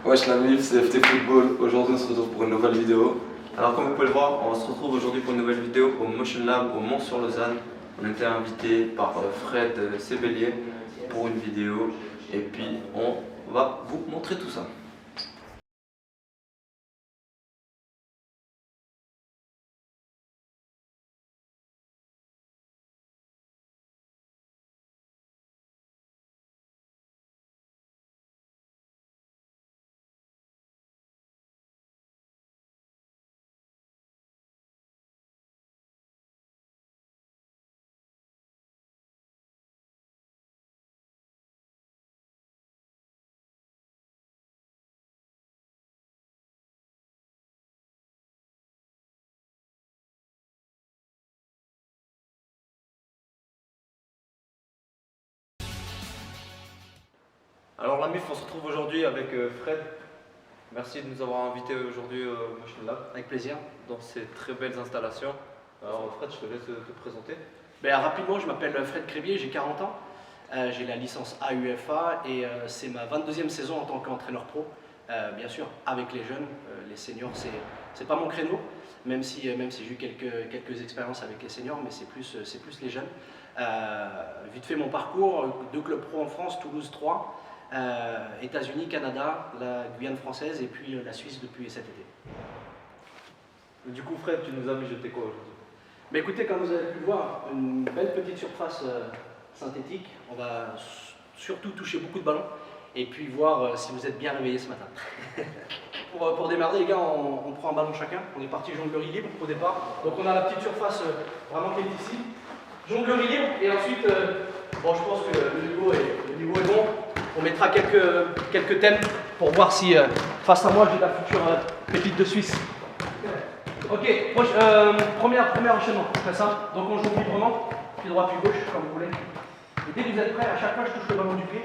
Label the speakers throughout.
Speaker 1: Wesh la MIF, c'est FT Football. Aujourd'hui on se retrouve pour une nouvelle vidéo.
Speaker 2: Alors comme vous pouvez le voir, on se retrouve aujourd'hui pour une nouvelle vidéo au Motion Lab au Mont-sur-Lausanne. On était invité par Fred Sébellier pour une vidéo et puis on va vous montrer tout ça. Alors la MIF, on se retrouve aujourd'hui avec Fred. Merci de nous avoir invités aujourd'hui au Motion Lab.
Speaker 3: Avec plaisir.
Speaker 2: Dans ces très belles installations. Alors Fred, je te laisse te présenter.
Speaker 3: Rapidement, je m'appelle Fred Crébier, j'ai 40 ans. J'ai la licence AUFA et c'est ma 22e saison en tant qu'entraîneur pro. Bien sûr, avec les jeunes, les seniors, c'est pas mon créneau, même si j'ai eu quelques expériences avec les seniors, mais c'est plus les jeunes. Vite fait mon parcours, 2 clubs pro en France, Toulouse 3. États-Unis, Canada, la Guyane française et puis la Suisse depuis cet été.
Speaker 2: Du coup Fred, tu nous as mijoté quoi aujourd'hui?
Speaker 3: Écoutez, comme vous avez pu le voir, une belle petite surface synthétique. On va surtout toucher beaucoup de ballons et puis voir si vous êtes bien réveillés ce matin. Pour démarrer les gars, on prend un ballon chacun. On est parti jonglerie libre au départ. Donc on a la petite surface vraiment qui est ici. Jonglerie libre et ensuite, bon je pense que le niveau est bon. On mettra quelques thèmes pour voir si face à moi j'ai la future pépite de Suisse. Ok, premier enchaînement, très simple. Donc on joue librement, pied droit, pied gauche, comme vous voulez. Et dès que vous êtes prêts, à chaque fois je touche le ballon du pied.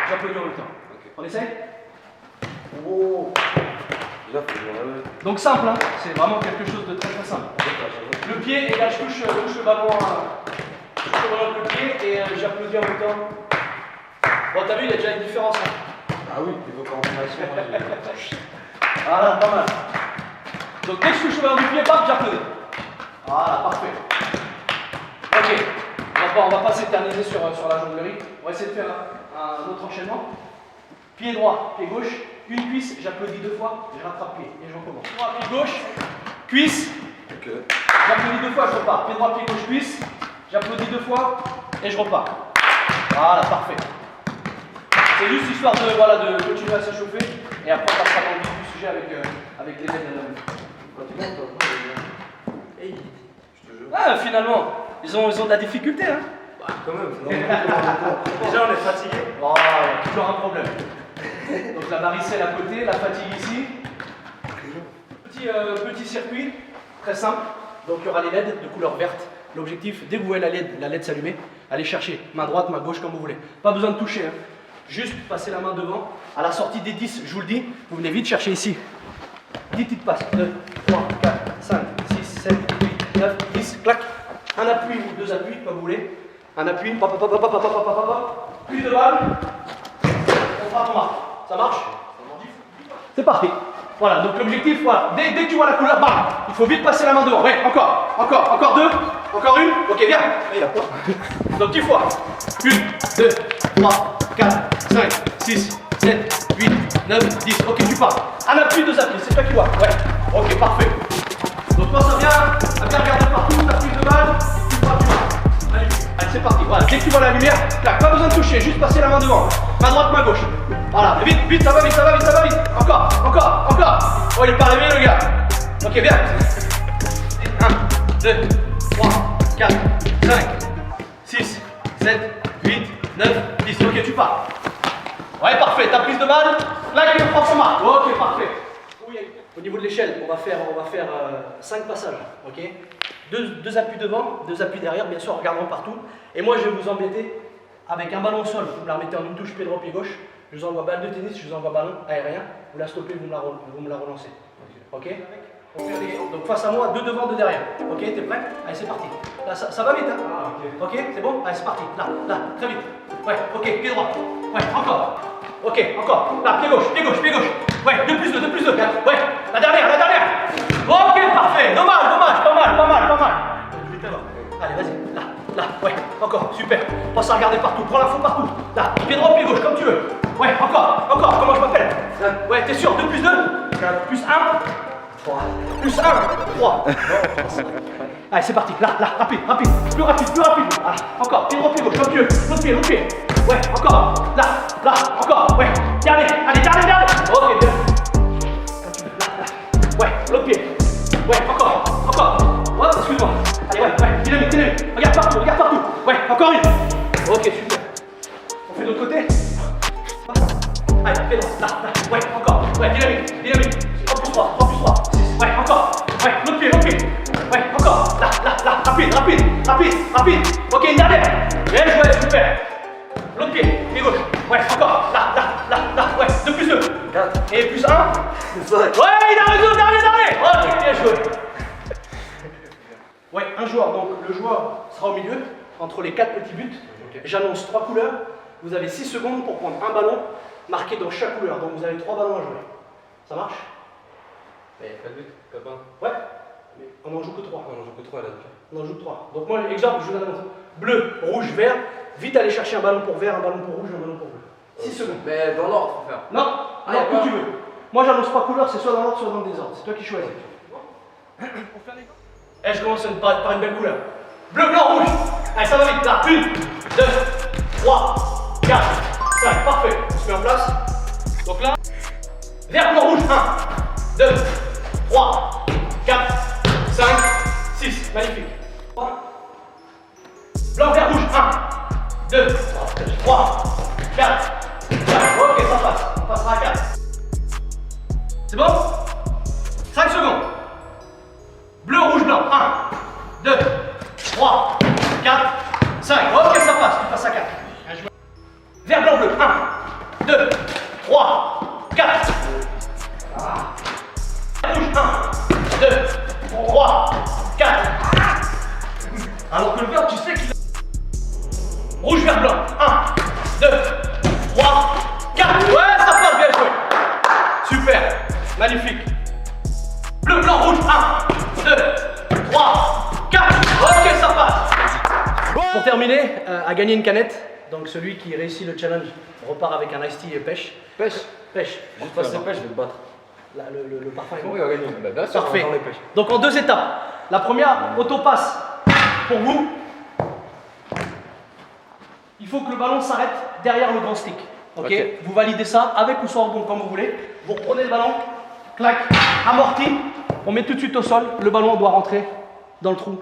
Speaker 3: J'applaudis en même temps. Okay. On essaye? Oh. Donc simple, hein, c'est vraiment quelque chose de très simple. Le pied, et là je touche le ballon. Je touche le pied et j'applaudis en même temps. Bon, t'as vu, il y a déjà une différence. Hein.
Speaker 1: Ah oui, niveau coordination.
Speaker 3: Voilà, pas mal. Donc dès que je touche le ballon du pied, bam, j'applaudis. Voilà, parfait. Ok, on va pas s'éterniser sur la jonglerie. On va essayer de faire un autre enchaînement. Pied droit, pied gauche, une cuisse, j'applaudis 2 fois, je rattrape pied et je recommence. Pied droit, pied gauche, cuisse,
Speaker 1: Okay.
Speaker 3: J'applaudis 2 fois, je repars. Pied droit, pied gauche, cuisse, j'applaudis 2 fois et je repars. Voilà, parfait. C'est juste histoire de continuer à s'échauffer et après on passera dans le vif du sujet avec les aides.
Speaker 1: Hey, je te jure.
Speaker 3: Ah, finalement, ils ont de la difficulté, hein.
Speaker 1: Bah, quand même, déjà on est fatigué.
Speaker 3: Oh, toujours un problème. Donc la varicelle à côté, la fatigue ici. Petit circuit, très simple. Donc il y aura les LED de couleur verte. L'objectif, dès que vous voyez la LED s'allumer, allez chercher main droite, main gauche comme vous voulez. Pas besoin de toucher, hein. Juste passer la main devant. À la sortie des 10, je vous le dis, vous venez vite chercher ici. 10 petites passes. 2, 3, 4, 5, 6, 7, 8, 9, 10, clac. Un appui ou 2 appuis, comme vous voulez. Un appui, plus de balle. On frappe en marque. Ça marche? C'est parti. Voilà, donc l'objectif, voilà. Dès que tu vois la couleur, bam, il faut vite passer la main devant. Ouais, encore 2, encore une. Ok, viens. Donc 10 fois. 1, 2, 3, 4, 5, 6, 7, 8, 9, 10. Ok, tu pars. Un appui, 2 appuis, c'est toi qui vois. Ouais. Ok, parfait. Donc pense à bien regarder partout, ta prise de balle, tu frappes, tu vas. Allez, c'est parti. Voilà, dès que tu vois la lumière, clac, pas besoin de toucher, juste passer la main devant. Main droite, main gauche. Voilà, vite, ça va vite. Encore. Oh, il est pas réveillé le gars. Ok, viens. 1, 2, 3, 4, 5, 6, 7, 8, 9, 10. Ok, tu pars. Ouais, parfait. Ta prise de balle, là, il prend son marque. Ok, parfait. Au niveau de l'échelle, on va faire 5 passages. Ok. 2 appuis devant, 2 appuis derrière, bien sûr, en regardant partout. Et moi, je vais vous embêter avec un ballon au sol. Vous me la remettez en une touche, pied droit, pied gauche. Je vous envoie balle de tennis, je vous envoie ballon aérien. Vous la stoppez, vous me la relancez. Ok. Donc face à moi, 2 devant, 2 derrière. Ok, t'es prêt? Allez, c'est parti. Là, ça va vite, hein? Ok, c'est bon? Allez, c'est parti. Là, très vite. Ouais, ok, pied droit. Ouais, encore. Ok, encore. Là, pied gauche, pied gauche, pied gauche. Ouais, 2 plus 2, 2 plus 2. Ouais, la dernière, la dernière. Ok, parfait. Dommage, dommage, pas mal, pas mal, pas mal. Allez, vas-y, là, ouais, encore, super. Pense à regarder partout, prends l'info partout. Là, pied droit, pied gauche, comme tu veux. Ouais, encore, comment je m'appelle? Ouais, t'es sûr, 2 plus 2? plus 1? 3. Plus 1, 3. Allez, c'est parti, là, rapide, plus rapide. Ah, encore, pied droit, pied gauche, comme tu veux. L'autre pied. Ouais, encore, là, encore, ouais. Dernier, allez, dernier. Ok, bien. Là. Ouais, l'autre pied. Ouais, encore. Oh, excuse-moi. Allez, ouais, dynamique. Regarde partout. Ouais, encore une. Ok, super. On fait de l'autre côté. Allez, fais droit, là. Ouais, encore. Ouais, dynamique. 3 plus 3. 6. Ouais, encore. Ouais, l'autre pied. Ouais, encore. Là. Rapide. Ok, une dernière. Bien joué, super. L'autre pied gauche. Ouais, encore. Là. Ouais, 2 plus 2. 4. Et plus 1. Ouais, il a raison, dernier. Ok, bien joué. Ouais, un joueur. Donc, le joueur sera au milieu, entre les 4 petits buts. Okay. J'annonce 3 couleurs. Vous avez 6 secondes pour prendre un ballon marqué dans chaque couleur. Donc, vous avez 3 ballons à jouer. Ça marche?
Speaker 4: Mais pas de but, pas de bain.
Speaker 3: Ouais. Mais on en joue que 3.
Speaker 4: On en joue que 3 là.
Speaker 3: On en joue 3. Donc, moi, exemple, je vous annonce. Bleu, rouge, vert. Vite aller chercher un ballon pour vert, un ballon pour rouge, un ballon pour bleu. 6 secondes.
Speaker 4: Mais dans l'ordre, faut faire.
Speaker 3: Non, alors que tu veux. Moi, j'annonce 3 couleurs, c'est soit dans l'ordre, soit dans le désordre. C'est toi qui choisis. Eh, je commence par une belle couleur. Bleu, blanc, rouge. Allez, ça va vite. Là, 1, 2, 3, 4, 5. Parfait. On se met en place. Donc là, vert, blanc, rouge. 1, 2, 3, 4, 5, 6. Magnifique. Blanc, vert, rouge. 1, 2, 3, 4, 5. Ok, ça passe. On passera à 4. C'est bon? 5 secondes. Bleu, rouge, blanc. 1, 2, 3, 4, 5. Ok, ça passe. Tu passes à 4. Vert, blanc, bleu. 1, 2, 3, 4. Rouge. 1, 2, 3, 4. Alors que le vert, tu sais qu'il... Rouge, vert, blanc. 1, 2, 3, 4. Ouais, ça passe. Bien joué. Super. Magnifique. Bleu, blanc, rouge. 1, 2, 3, 4. Ok, ça passe. Pour terminer, à gagner une canette. Donc celui qui réussit le challenge repart avec un iced tea et pêche.
Speaker 4: Pêche.
Speaker 3: Je
Speaker 4: passe les pêches, je vais te battre.
Speaker 3: Là, le parfum est bon.
Speaker 4: Oui, on va gagner. Bah, bien sûr,
Speaker 3: parfait.
Speaker 4: on va dans les pêches.
Speaker 3: Donc en 2 étapes. La première, auto-passe pour vous. Il faut que le ballon s'arrête derrière le grand stick. Ok. Vous validez ça avec ou sans rebond comme vous voulez. Vous reprenez le ballon, clac, amorti. On met tout de suite au sol. Le ballon doit rentrer dans le trou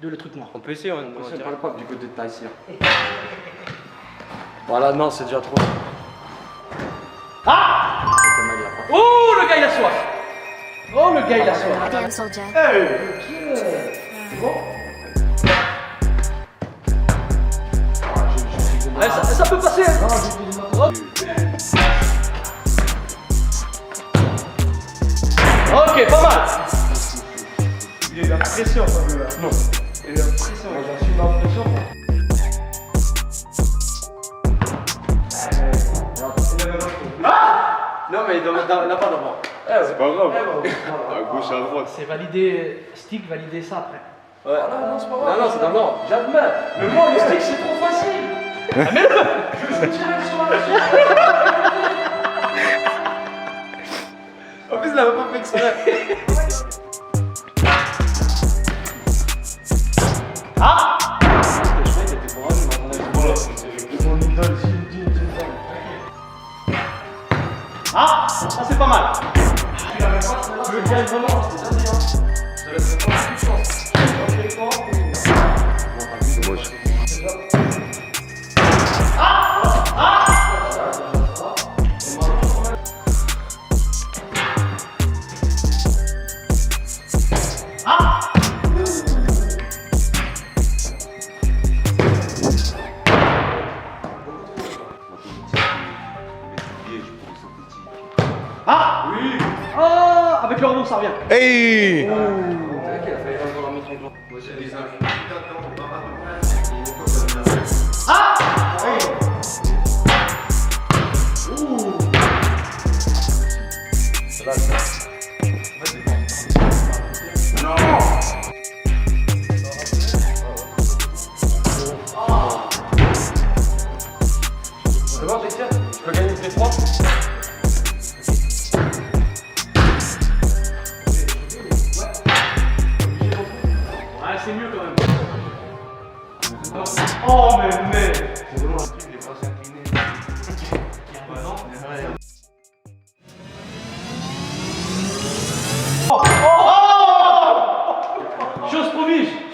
Speaker 3: de le truc noir.
Speaker 4: On peut essayer,
Speaker 1: On parle pas du côté de Taïsir.
Speaker 4: Voilà, non, c'est déjà trop.
Speaker 3: Ah! Oh, le gars il a soif. Oh, le gars il a soif.
Speaker 5: Damn soldier.
Speaker 3: C'est bon? Ouais, ça peut passer. Hein. Oh. Ok, pas mal.
Speaker 1: Il y a de la pression, ça veut là.
Speaker 3: Non.
Speaker 1: Il y a de la pression. Moi, j'assume la pression.
Speaker 4: Non, mais il n'a pas d'avant.
Speaker 1: C'est pas grave. À gauche, à droite.
Speaker 3: C'est valider stick, valider ça après.
Speaker 4: Ouais. Non, c'est pas grave. Non, c'est dans l'ordre. J'admets. Mais moi, le stick, c'est trop facile.
Speaker 3: Ah, mais le...
Speaker 4: Je tirais sur la En plus, il l'avait pas fait exprès.
Speaker 3: Ah! Ah! Ça c'est pas mal. Je gagne vraiment. Ah! Oui! Oh! Avec le rebond, ça revient.
Speaker 6: Hey!
Speaker 3: Ah!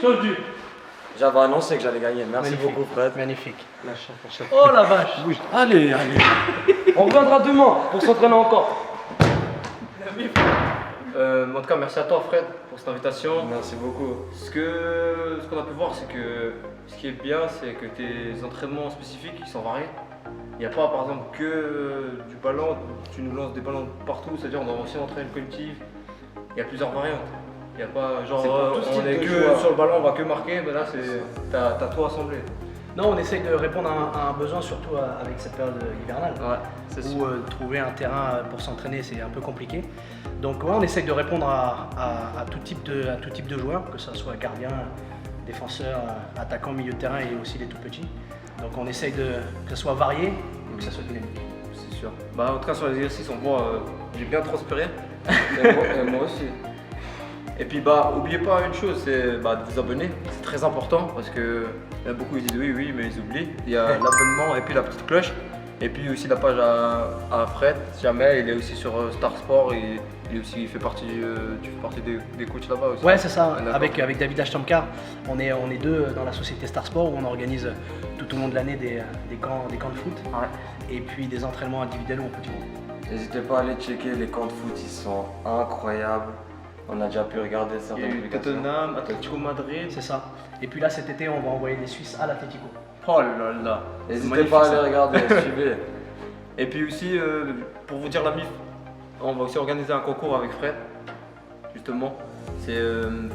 Speaker 3: Chose dure.
Speaker 5: J'avais annoncé que j'allais gagner. Merci
Speaker 3: Magnifique.
Speaker 5: beaucoup, Fred.
Speaker 3: Magnifique. Oh la vache.
Speaker 5: Allez, allez.
Speaker 4: On reviendra demain pour s'entraîner encore. En tout cas, merci à toi, Fred, pour cette invitation.
Speaker 5: Merci beaucoup.
Speaker 4: Ce qu'on a pu voir, c'est que ce qui est bien, c'est que tes entraînements spécifiques, ils sont variés. Il n'y a pas, par exemple, que du ballon, tu nous lances des ballons partout, c'est-à-dire on doit aussi entraîner le collectif. Il y a plusieurs variantes. Il n'y a pas genre
Speaker 5: C'est pour tout
Speaker 4: on
Speaker 5: style
Speaker 4: est
Speaker 5: de
Speaker 4: que
Speaker 5: joueur.
Speaker 4: sur le ballon, on va que marquer, mais là t'as tout assemblé.
Speaker 3: Non, on essaye de répondre à un besoin, surtout avec cette période hivernale.
Speaker 4: Ouais, c'est sûr.
Speaker 3: Où trouver un terrain pour s'entraîner, c'est un peu compliqué. Donc ouais, on essaye de répondre à tout type de joueurs, que ce soit gardien, défenseur, attaquant, milieu de terrain et aussi les tout petits. Donc on essaye que ce soit varié et que ça soit dynamique.
Speaker 4: C'est sûr. Bah, en tout cas, sur les exercices, on voit, j'ai bien transpiré. Et moi aussi. Et puis, bah, oubliez pas une chose, c'est de vous abonner. C'est très important parce que il y a beaucoup qui disent oui, mais ils oublient. Il y a l'abonnement et puis la petite cloche. Et puis aussi la page à Fred, si jamais il est aussi sur Star Sport et il fait partie, tu fais partie des coachs là-bas aussi.
Speaker 3: Ouais, c'est ça.
Speaker 4: D'accord.
Speaker 3: Avec David Ashtamkar, on est deux dans la société Star Sport où on organise tout au long de l'année des camps de foot.
Speaker 4: Ouais.
Speaker 3: Et puis des entraînements individuels ou en petit groupe.
Speaker 5: N'hésitez pas à aller checker les camps de foot, ils sont incroyables. On a déjà pu regarder
Speaker 4: Il y a
Speaker 5: certaines
Speaker 4: eu
Speaker 5: publications.
Speaker 4: Tottenham, Atlético Madrid.
Speaker 3: C'est ça. Et puis là, cet été, on va envoyer des Suisses à l'Atlético.
Speaker 4: Oh là là.
Speaker 5: N'hésitez
Speaker 4: Magnifique,
Speaker 5: pas à
Speaker 4: ça.
Speaker 5: aller regarder, suivez.
Speaker 4: Et puis aussi, pour vous dire la MIF, on va aussi organiser un concours avec Fred, justement. C'est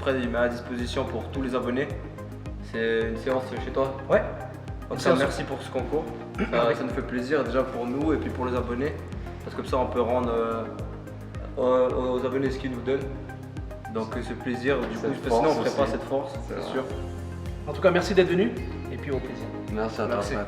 Speaker 4: Fred, il met à disposition pour tous les abonnés. C'est une séance chez toi.
Speaker 3: Ouais.
Speaker 4: En tout cas, merci pour ce concours. Ça nous fait plaisir déjà pour nous et puis pour les abonnés. Parce que comme ça, on peut rendre aux abonnés ce qu'ils nous donnent. Donc c'est plaisir. Du coup,
Speaker 5: Cette
Speaker 4: sinon on ne
Speaker 5: force
Speaker 4: ferait pas
Speaker 5: aussi.
Speaker 4: cette force, c'est sûr.
Speaker 3: En tout cas, merci d'être venu et puis au plaisir.
Speaker 5: Merci à toi,
Speaker 4: Merci.
Speaker 5: Fred.